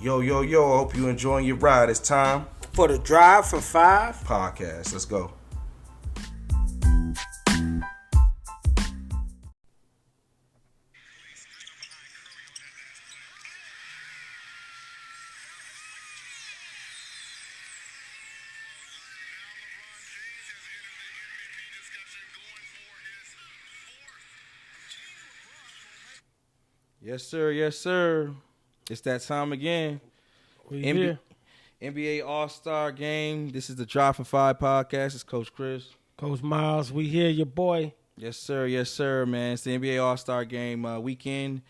Yo, yo, yo, I hope you're enjoying your ride. It's time for the Drive for Five podcast. Let's go. Yes, sir. Yes, sir. It's that time again. We here. NBA All-Star Game. This is the Drive for Five podcast. It's Coach Chris. Coach Miles, we here, your boy. Yes, sir. Yes, sir, man. It's the NBA All-Star Game weekend.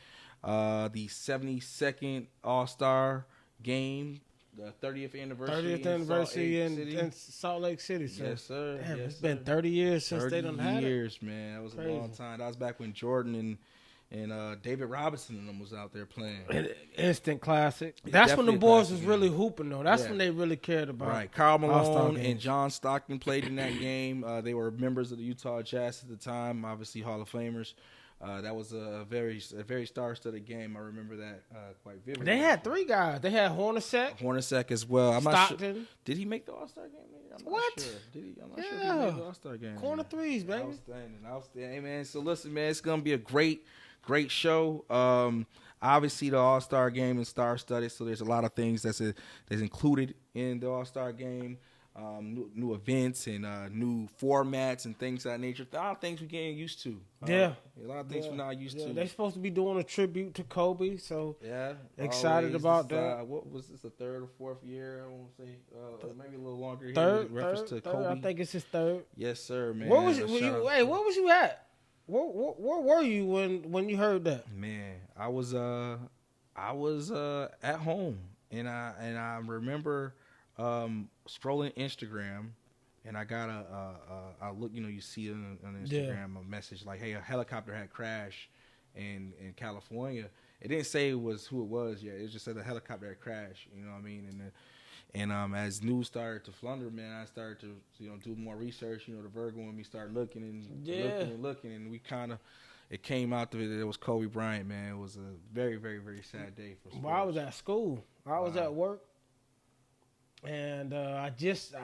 The 72nd All-Star Game. The 30th anniversary. 30th anniversary in Salt Lake City. So. Yes, sir. Damn, yes, it's sir. been 30 years since they done had it. 30 years, man. That was a long time. That was back when Jordan and David Robinson and them was out there playing. Instant classic. That's when the boys was really hooping, though. That's when they really cared about. Right. Karl Malone and John Stockton played in that game. They were members of the Utah Jazz at the time, obviously Hall of Famers. That was a very star-studded game. I remember that quite vividly. They had three guys. They had Hornacek as well. I'm Stockton. Not sure. Did he make the All-Star game? I'm what? Not sure. Did he? I'm not sure if he made the All-Star game. Corner threes, baby. Outstanding. Hey, man. So listen, man, it's gonna be a great show. Obviously, the All-Star Game is star-studded, so there's a lot of things that's included in the All-Star Game. New events and new formats and things of that nature. A lot of things we're getting used to. A lot of things we're not used to. They're supposed to be doing a tribute to Kobe, so excited always. about that. What was this, the third or fourth year? I won't say maybe a little longer. Third, to Kobe. I think it's his third. Yes, sir, man. Where was you? Where was you at? Where were you when you heard that? Man, I was at home, and I remember scrolling Instagram, and I got I look, you see on Instagram a message like, hey, a helicopter had crashed in California. It didn't say it was who it was yet. It just said the helicopter had crashed. You know what I mean? And as news started to flounder, man, I started to do more research. The Virgo and me started looking and looking, and we it came out that it was Kobe Bryant, man. It was a very, very, very sad day for sports. Well, I was at school. I was at work. And I just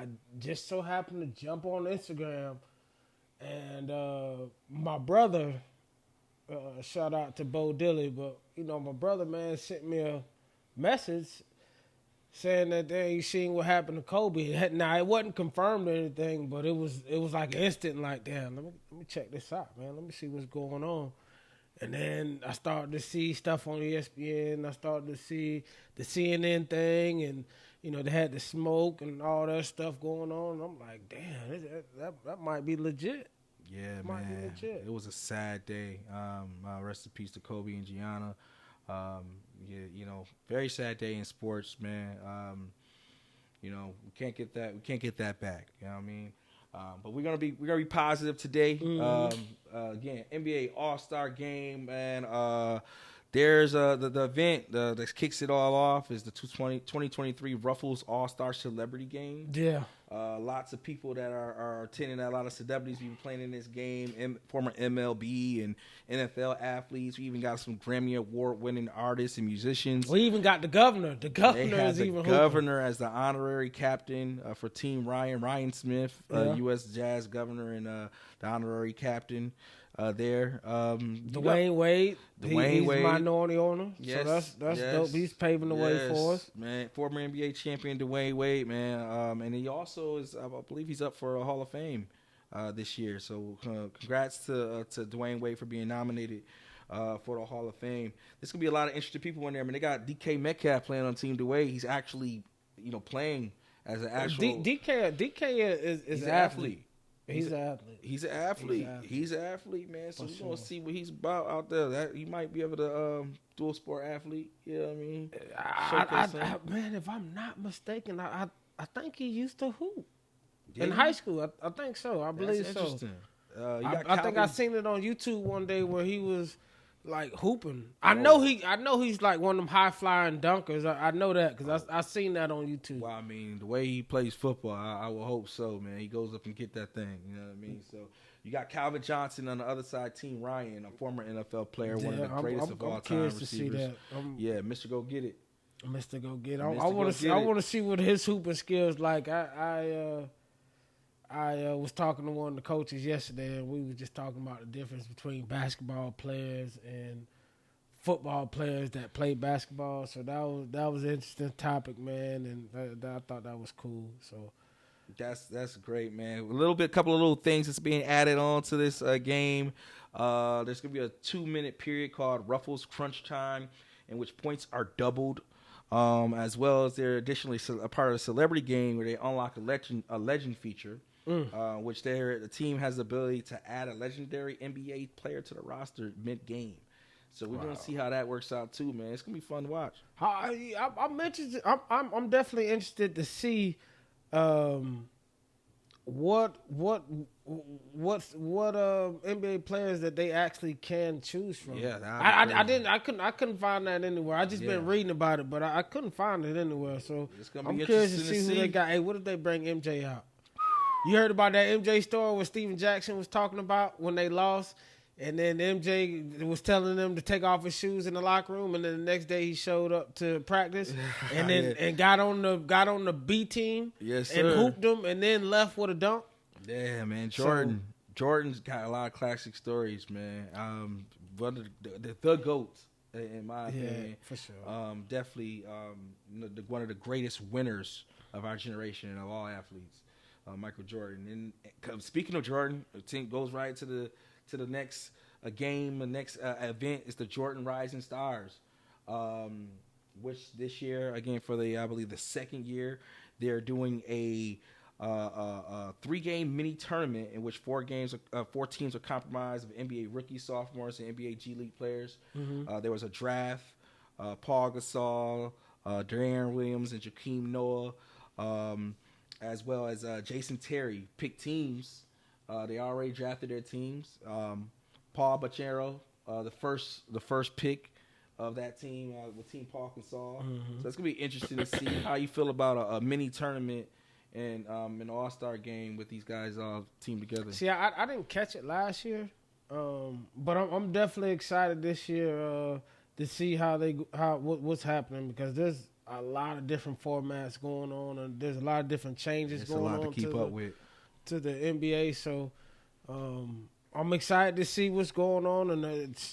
so happened to jump on Instagram, and my brother, shout out to Bo Dilly, but my brother, man, sent me a message saying that you seen what happened to Kobe. Now it wasn't confirmed or anything, but it was like instant, like, damn, let me check this out, man. Let me see what's going on. And then I started to see stuff on ESPN. I started to see the CNN thing, and they had the smoke and all that stuff going on. I'm like, damn, that might be legit. Yeah, man. It was a sad day. Rest in peace to Kobe and Gianna. Very sad day in sports, man. We can't get that. We can't get that back. You know what I mean? But we're gonna be positive today. Again, NBA All-Star Game, and there's the event that kicks it all off is the 2023 Ruffles All-Star Celebrity Game. Yeah. Lots of people that are attending. A lot of celebrities even playing in this game. Former MLB and NFL athletes. We even got some Grammy Award-winning artists and musicians. We even got the governor. The governor is even the governor as the honorary captain for Team Ryan. Ryan Smith, U.S. Jazz governor, and the honorary captain there. Dwayne Wade. He's a minority owner. Yes, so that's dope. He's paving the way for us. Man, former NBA champion Dwayne Wade, man. And he also is, I believe he's up for a Hall of Fame this year. So congrats to Dwayne Wade for being nominated for the Hall of Fame. There's going to be a lot of interesting people in there. I mean, they got DK Metcalf playing on Team Dwayne. He's actually, playing as an actual... DK is an athlete. He's an athlete. He's an athlete, man. So we're going to see what he's about out there. That he might be able to dual sport athlete. You know what I mean? Man, if I'm not mistaken, I think he used to hoop in high school. I think so. I believe so. I think I seen it on YouTube one day where he was like hooping. I know he's like one of them high flying dunkers. I know that because I seen that on YouTube. Well, I mean, the way he plays football, I will hope so, man. He goes up and get that thing. You know what I mean? So you got Calvin Johnson on the other side, Team Ryan, a former NFL player, one of the greatest of all time receivers. To see that. Yeah, Mr. Go Get It. Mr. Go Get It. I want to see what his hooping skills like. I was talking to one of the coaches yesterday, and we were just talking about the difference between basketball players and football players that play basketball. So that was an interesting topic, man, and I thought that was cool. So that's great, man. Couple of little things that's being added on to this game. There's gonna be a 2-minute period called Ruffles Crunch Time, in which points are doubled. As well as they're additionally a part of a celebrity game where they unlock a legend feature, which the team has the ability to add a legendary NBA player to the roster mid-game. So we're gonna see how that works out too, man. It's gonna be fun to watch. I'm interested. I'm definitely interested to see what NBA players that they actually can choose from. Yeah, I couldn't find that anywhere. I just been reading about it, but I couldn't find it anywhere. So I'm curious to see who they got. Hey, what if they bring MJ out? You heard about that MJ story where Steven Jackson was talking about when they lost, and then MJ was telling them to take off his shoes in the locker room, and then the next day he showed up to practice, and then and got on the B team, yes, and hooped them, and then left with a dunk. Yeah, man, Jordan's got a lot of classic stories, man. One of the GOAT, in my opinion, for sure. Definitely one of the greatest winners of our generation and of all athletes, Michael Jordan. And speaking of Jordan, the team goes right to the next game. The next event is the Jordan Rising Stars, which this year, again, for I believe the second year, they're doing a 3-game mini tournament in which 4 teams are comprised of NBA rookies, sophomores, and NBA G League players. Mm-hmm. There was a draft. Paul Gasol, De'Aaron Williams, and Joakim Noah, as well as Jason Terry picked teams. They already drafted their teams. Paul Banchero, the first pick of that team with Team Paul Gasol. Mm-hmm. So it's gonna be interesting to see how you feel about a mini tournament and an all-star game with these guys all teamed together. See, I didn't catch it last year, but I'm definitely excited this year to see what's happening, because there's a lot of different formats going on, and there's a lot of different changes going on. It's a lot to keep up with to the NBA. So I'm excited to see what's going on, and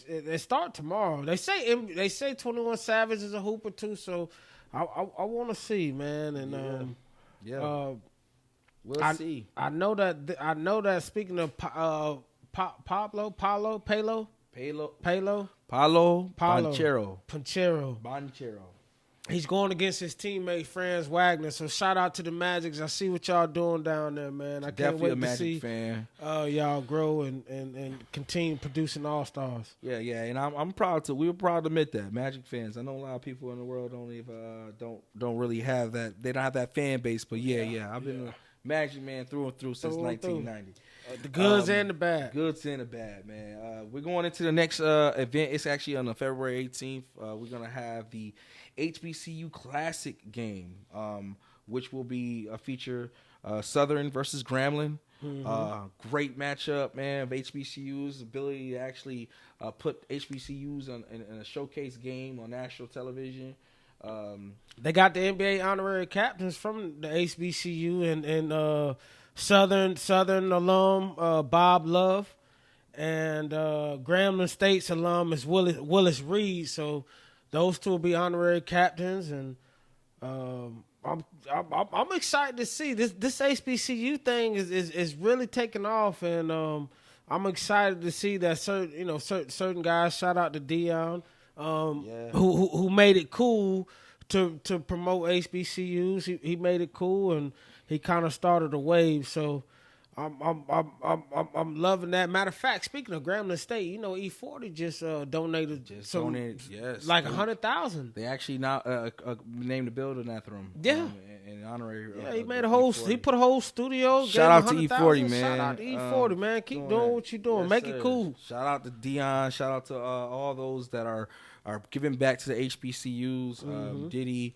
it starts tomorrow. They say 21 Savage is a hooper too, so I want to see, man, and we'll see. I know that. Speaking of Paulo Banchero. He's going against his teammate Franz Wagner. So shout out to the Magics. I see what y'all doing down there, man. I can't wait to see y'all grow and continue producing all stars. Yeah, and I'm proud to. We were proud to admit that, Magic fans. I know a lot of people in the world don't really have that. They don't have that fan base, but I've been a Magic man through and through since 1990. The goods and the bad. Goods and the bad, man. We're going into the next event. It's actually on February 18th. We're going to have the HBCU Classic game, which will be a feature Southern versus Grambling. Mm-hmm. Great matchup, man, of HBCUs. Ability to actually put HBCUs in a showcase game on national television. They got the NBA honorary captains from the HBCU and Southern alum Bob Love, and Grambling State's alum is Willis Reed. So those two will be honorary captains, and I'm excited to see this HBCU thing is really taking off, and I'm excited to see that certain guys. Shout out to Dion, who made it cool to promote HBCUs. He made it cool, and he kind of started a wave. So I'm loving that. Matter of fact, speaking of Grambling State, E40 just donated like 100,000. They actually now named the building after him. Yeah, in honorary. He made he put a whole studio. Shout out to E40, man. Shout out to E40, man. Keep doing what you're doing. Make it cool. Shout out to Dion. Shout out to all those that are giving back to the HBCUs. Mm-hmm. Diddy.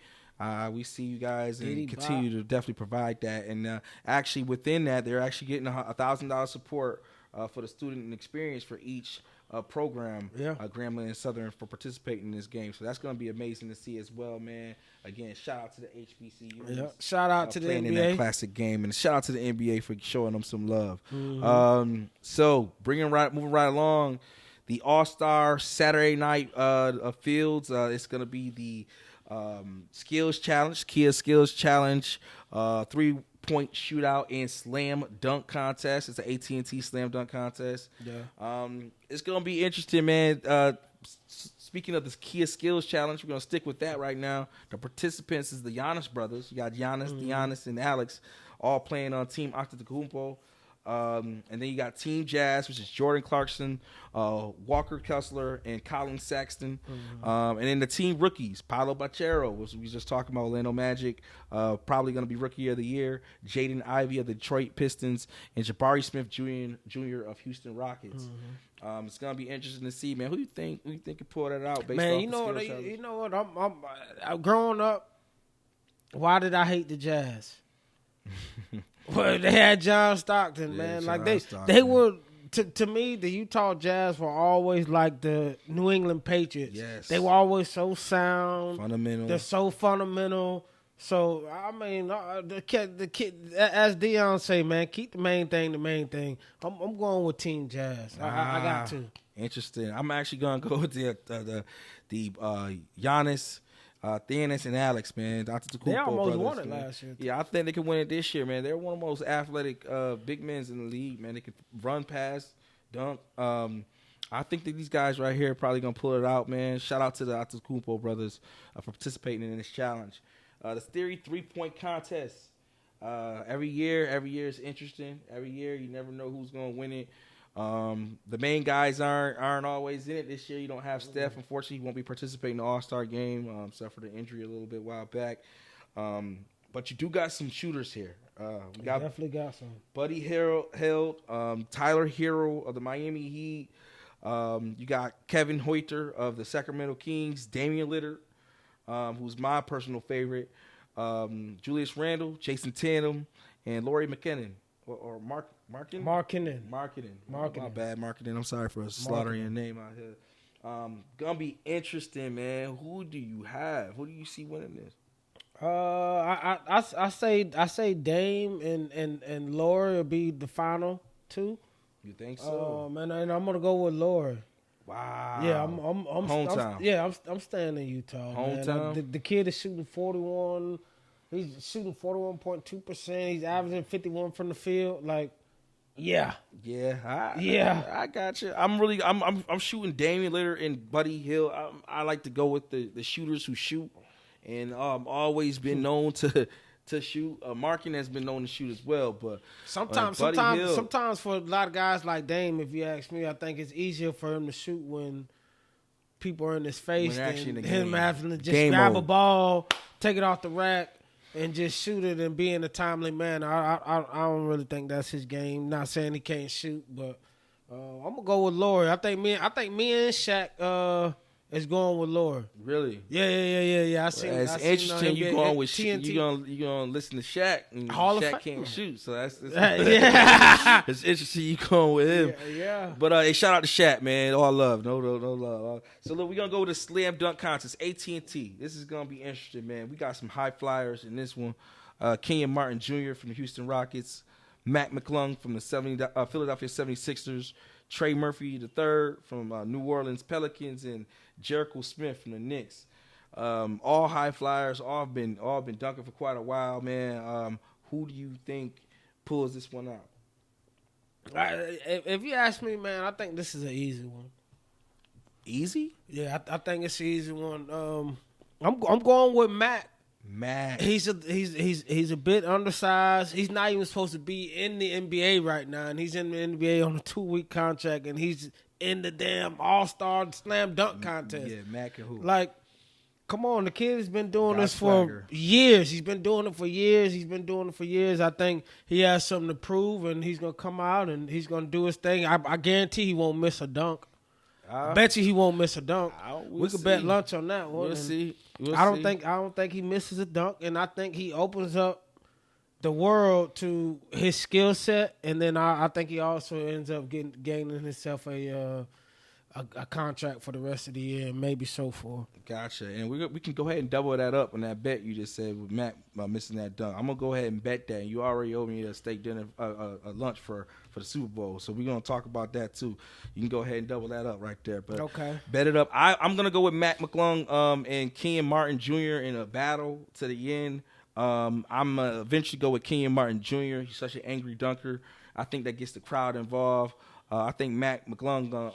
We see you guys and continue to definitely provide that. And actually within that, they're actually getting $1,000 support for the student experience for each program, Grambling and Southern, for participating in this game. So that's going to be amazing to see as well, man. Again, shout out to the HBCU. Yeah. Shout out to the NBA. In that classic game. And shout out to the NBA for showing them some love. Mm-hmm. So moving right along, the All-Star Saturday night fields. It's going to be the Skills Challenge, Kia Skills Challenge, 3-point shootout and slam dunk contest. It's an AT&T slam dunk contest. Yeah. It's going to be interesting, man. Speaking of this Kia Skills Challenge, we're going to stick with that right now. The participants is the Giannis brothers. You got Giannis, and Alex all playing on Team Antetokounmpo. And then you got Team Jazz, which is Jordan Clarkson, Walker Kessler, and Colin Saxton. And then the Team Rookies, Paolo Banchero, which we just talking about, Orlando Magic, probably going to be Rookie of the Year, Jaden Ivey of the Detroit Pistons, and Jabari Smith Jr. of Houston Rockets. It's going to be interesting to see, man. Who you think could pull that out? Based off you know what? I'm growing up. Why did I hate the Jazz? Well, they had John Stockton, man. Like they were to me, the Utah Jazz were always like the New England Patriots. Yes, they were always so sound, fundamental. They're so fundamental. So I mean, the kid, as Dion say, man, keep the main thing the main thing. I'm going with Team Jazz. I got to. Interesting. I'm actually gonna go with the Giannis. Thenis and Alex, man. They almost won it last year. Yeah, I think they can win it this year, man. They're one of the most athletic big men in the league, man. They can run, pass, dunk. I think that these guys right here are probably going to pull it out, man. Shout out to the Antetokounmpo brothers for participating in this challenge. The Theory 3-point contest. Every year is interesting. Every year, you never know who's going to win it. The main guys aren't always in it. This year you don't have Steph. Unfortunately, he won't be participating in the All-Star game, except for the injury a little bit while back. But you do got some shooters here. We definitely got some. Buddy Hield, Tyler Hero of the Miami Heat. You got Kevin Huerter of the Sacramento Kings, Damian Lillard, who's my personal favorite, Julius Randle, Jason Tatum, and Lauri Markkanen. Or Markkanen? Markkanen. My bad, Markkanen. I'm sorry for slaughtering your name out here. Gonna be interesting, man. Who do you have? Who do you see winning this? I say Dame and Lauri will be the final two. You think so? And I'm gonna go with Lauri. Wow. Yeah, I'm hometown. I'm staying in Utah. Hometown. Man. The kid is shooting 41. He's shooting 41.2%. He's averaging 51 from the field. Like, yeah. I got you. I'm shooting Damian Lillard and Buddy Hield. I like to go with the shooters who shoot, and always been known to shoot. Markin has been known to shoot as well, but sometimes for a lot of guys like Dame, if you ask me, I think it's easier for him to shoot when people are in his face than him having to just grab a ball, take it off the rack, and just shoot it and be in a timely manner. I don't really think that's his game. Not saying he can't shoot, but I'm gonna go with Lauri. I think me and Shaq is going with Lauri. Really? Yeah. It's interesting. You going with TNT. You gonna listen to Shaq, and Shaq can't shoot, so that's yeah. It's interesting. You going with him. Yeah. But hey, shout out to Shaq, man. All love, no love. So look, we're gonna go with the slam dunk contest. AT&T. This is gonna be interesting, man. We got some high flyers in this one. Kenyon Martin Jr. from the Houston Rockets, Mac McClung from the Philadelphia 76ers, Trey Murphy III from New Orleans Pelicans, and Jericho Smith from the Knicks. All high flyers, all been dunking for quite a while, man. Who do you think pulls this one out? If you ask me, man, I think this is an easy one. Easy? Yeah, I think it's an easy one. I'm going with Mac. He's a bit undersized. He's not even supposed to be in the NBA right now, and he's in the NBA on a 2-week contract, and he's in the damn All-Star Slam Dunk contest. Yeah, Mac and who? Like, come on, the kid has been doing this for years. He's been doing it for years. I think he has something to prove, and he's gonna come out and he's gonna do his thing. I guarantee he won't miss a dunk. I bet you he won't miss a dunk. We could bet lunch on that one. We'll see. I don't think he misses a dunk, and I think he opens up the world to his skill set, and then I think he also ends up gaining himself a contract for the rest of the year, and maybe so forth. Gotcha. And we can go ahead and double that up on that bet you just said with Matt missing that dunk. I'm gonna go ahead and bet that. You already owe me a steak dinner, a lunch for the Super Bowl, so we're gonna talk about that too. You can go ahead and double that up right there. But okay, bet it up. I'm gonna go with Mac McClung and Kenyon Martin Jr. in a battle to the end. I'm gonna eventually go with Kenyon Martin Jr. He's such an angry dunker. I think that gets the crowd involved. I think Mac McClung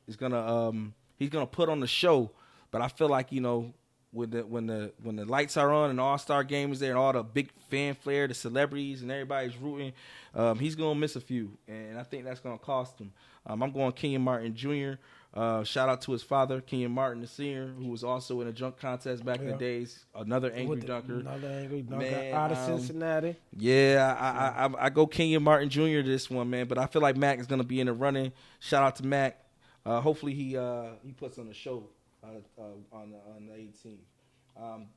is gonna put on the show, but I feel like when the lights are on and the All-Star game is there and all the big fanfare, the celebrities and everybody's rooting, he's gonna miss a few, and I think that's gonna cost him. I'm going Kenyon Martin Jr. Shout out to his father, Kenyon Martin the senior, who was also in a dunk contest back in the days. Another angry dunker. Another angry dunker out of Cincinnati. Yeah, I go Kenyon Martin Jr. this one, man. But I feel like Mac is going to be in the running. Shout out to Mac. Hopefully he puts on the show on the 18th.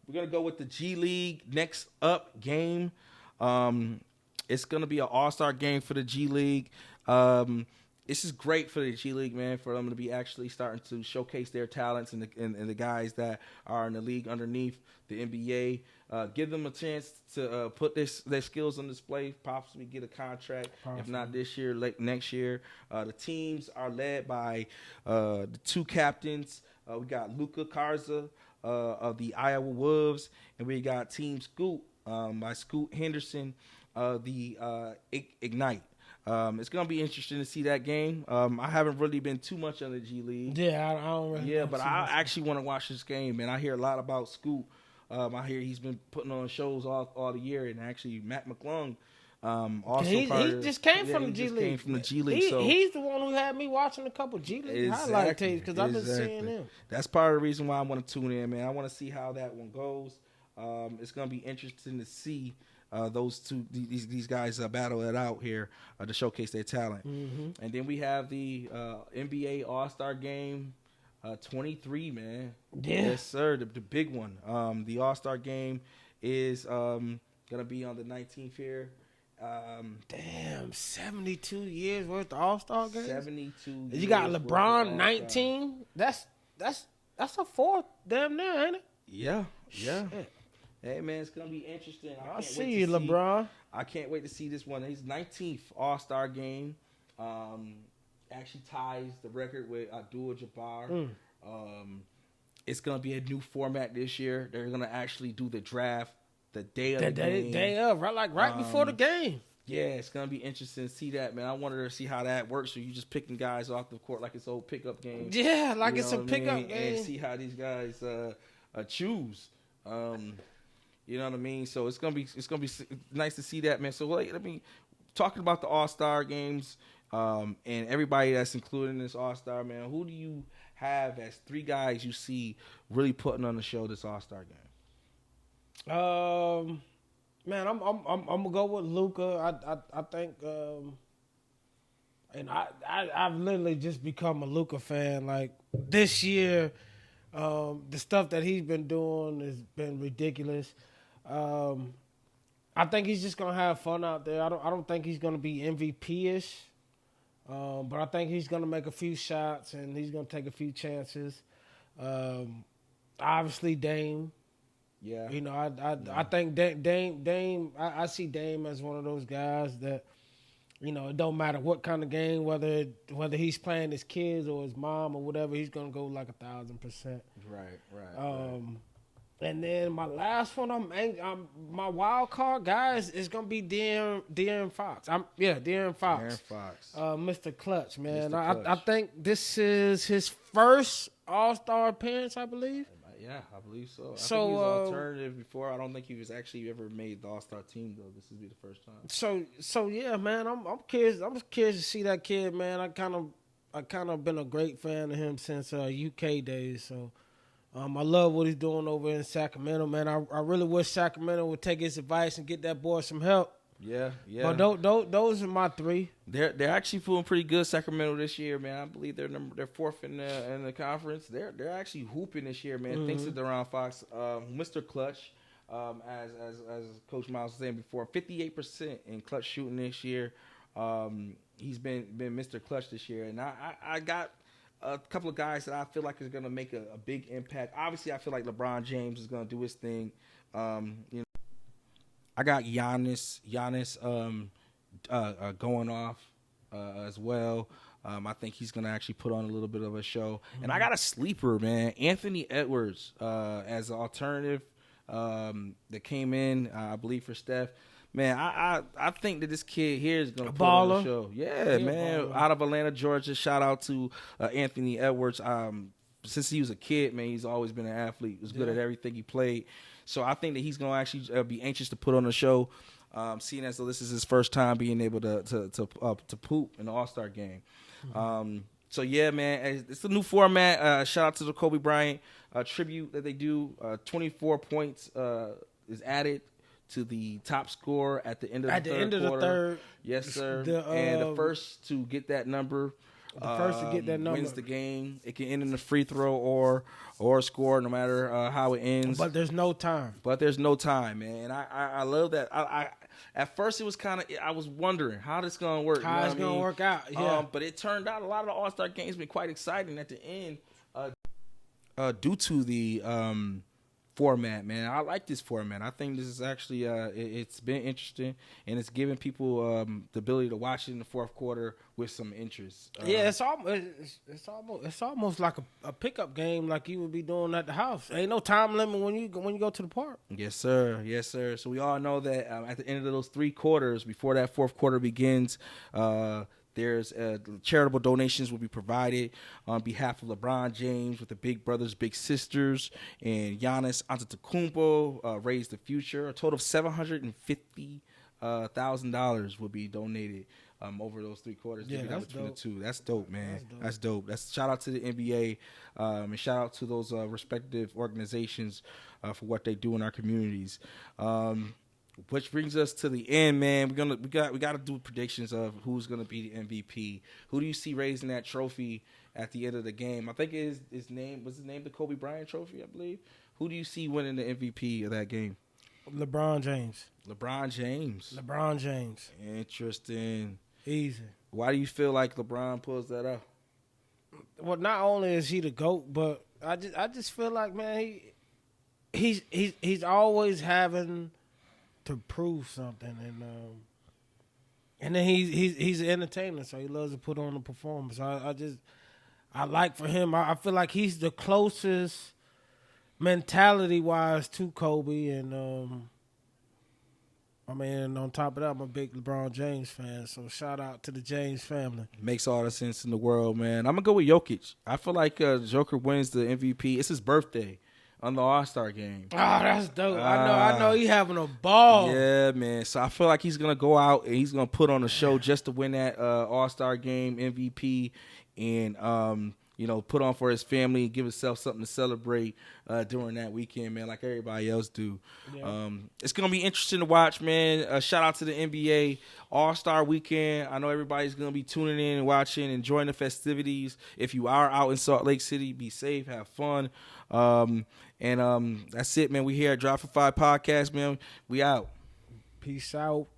We're going to go with the G League next up game. It's going to be an all-star game for the G League. This is great for the G League, man, for them to be actually starting to showcase their talents and the guys that are in the league underneath the NBA. Give them a chance to put their skills on display, possibly get a contract, if not this year, next year. The teams are led by the two captains. We got Luka Garza of the Iowa Wolves, and we got Team Scoot by Scoot Henderson of the Ignite. It's gonna be interesting to see that game. I haven't really been too much on the G League. Yeah, I don't really. Yeah, but I actually want to watch this game, man. I hear a lot about Scoot. I hear he's been putting on shows all the year, and actually Matt McClung. Also, he just came from the G League. Came from the G League. He's the one who had me watching a couple G League highlight tapes because I've been seeing him. That's part of the reason why I want to tune in, man. I want to see how that one goes. It's gonna be interesting to see. These guys battle it out here to showcase their talent. Mm-hmm. And then we have the NBA All-Star Game 23, man. Yeah. Yes, sir, the big one. The All-Star Game is going to be on the 19th here. Damn, 72 years worth of All-Star games? 72 years. You got LeBron, 19? That's a fourth damn near, ain't it? Yeah. Shit. Hey, man, it's going to be interesting. I see you, LeBron. I can't wait to see this one. His 19th All-Star game actually ties the record with Abdul-Jabbar. It's going to be a new format this year. They're going to actually do the draft the day of the game. Day of, right before the game. Yeah, it's going to be interesting to see that, man. I wanted to see how that works. So you just picking guys off the court like it's an old pickup game. Yeah, like it's a pickup game. And see how these guys choose. You know what I mean? So it's gonna be nice to see that, man. So let me talking about the All-Star games and everybody that's included in this All-Star, man. Who do you have as three guys you see really putting on the show this All-Star game? Man, I'm gonna go with Luka. I think, and I've literally just become a Luka fan. Like this year, the stuff that he's been doing has been ridiculous. I think he's just gonna have fun out there. I don't think he's gonna be MVP-ish, but I think he's gonna make a few shots and he's gonna take a few chances. Obviously, Dame. Yeah, I think Dame. I see Dame as one of those guys that, it don't matter what kind of game, whether he's playing his kids or his mom or whatever, he's gonna go like 1,000%. Right. And then my last one, my wild card guys is gonna be De'Aaron Fox. De'Aaron Fox. Mr. Clutch, man. Mr. Clutch. I think this is his first All-Star appearance, I believe. Yeah, I believe so. I think he was alternative before. I don't think he was actually ever made the All-Star team though. This will be the first time. So yeah, man. I'm curious. I'm curious to see that kid, man. I kind of been a great fan of him since UK days. So. I love what he's doing over in Sacramento, man. I really wish Sacramento would take his advice and get that boy some help. Yeah. But those are my three. They're actually feeling pretty good, Sacramento, this year, man. I believe they're fourth in the conference. They're actually hooping this year, man. Thanks to De'Aaron Fox, Mr. Clutch. As Coach Miles was saying before, 58% in clutch shooting this year. He's been Mr. Clutch this year, and I got a couple of guys that I feel like is going to make a big impact. Obviously, I feel like LeBron James is going to do his thing. I got Giannis going off as well. I think he's going to actually put on a little bit of a show. Mm-hmm. And I got a sleeper, man, Anthony Edwards as an alternative that came in, I believe, for Steph. Man, I think that this kid here is going to put on a show. Yeah, man. Out of Atlanta, Georgia. Shout out to Anthony Edwards. Since he was a kid, man, he's always been an athlete. He was good at everything he played. So I think that he's going to actually be anxious to put on a show, seeing as though this is his first time being able to poop in the All-Star game. Mm-hmm. So, yeah, man, it's a new format. Shout out to the Kobe Bryant tribute that they do. 24 points is added to the top score at the end of the third. Yes, sir. And the first to get that number wins the game. It can end in a free throw or a score, no matter how it ends. But there's no time. Man. And I love that. I at first it was I was wondering how this gonna work. How it's gonna work out. Yeah. But it turned out a lot of the All-Star games been quite exciting at the end, due to the format, man. I like this format. I think this is actually it's been interesting, and it's giving people the ability to watch it in the fourth quarter with some interest. It's almost like a pickup game, like you would be doing at the house. Ain't no time limit when you go to the park. Yes, sir. So we all know that at the end of those 3 quarters, before that fourth quarter begins, there's charitable donations will be provided on behalf of LeBron James with the Big Brothers Big Sisters and Giannis Antetokounmpo, Raise the Future. A total of $750,000 will be donated over those 3 quarters. Yeah, that's between dope. The two. That's dope, man. That's dope. That's shout out to the NBA and shout out to those respective organizations for what they do in our communities. Which brings us to the end, man. We got to do predictions of who's gonna be the MVP. Who do you see raising that trophy at the end of the game? I think his name the Kobe Bryant Trophy, I believe. Who do you see winning the MVP of that game? LeBron James. Interesting. Easy. Why do you feel like LeBron pulls that up? Well, not only is he the GOAT, but I just feel like, man, he's always having to prove something, and then he's an entertainer, so he loves to put on a performance. I like for him. I feel like he's the closest mentality wise to Kobe, and on top of that, I'm a big LeBron James fan, so shout out to the James family. Makes all the sense in the world, man. I'm gonna go with Jokic. I feel like Joker wins the MVP. It's his birthday on the All-Star game. Oh, that's dope. I know he having a ball. Yeah, man. So I feel like he's going to go out and he's going to put on a show just to win that All-Star game MVP and, put on for his family and give himself something to celebrate during that weekend, man, like everybody else do. Yeah. It's going to be interesting to watch, man. Shout out to the NBA All-Star Weekend. I know everybody's going to be tuning in and watching, enjoying the festivities. If you are out in Salt Lake City, be safe, have fun. And that's it, man. We here at Drop for 5 Podcast, man. We out. Peace out.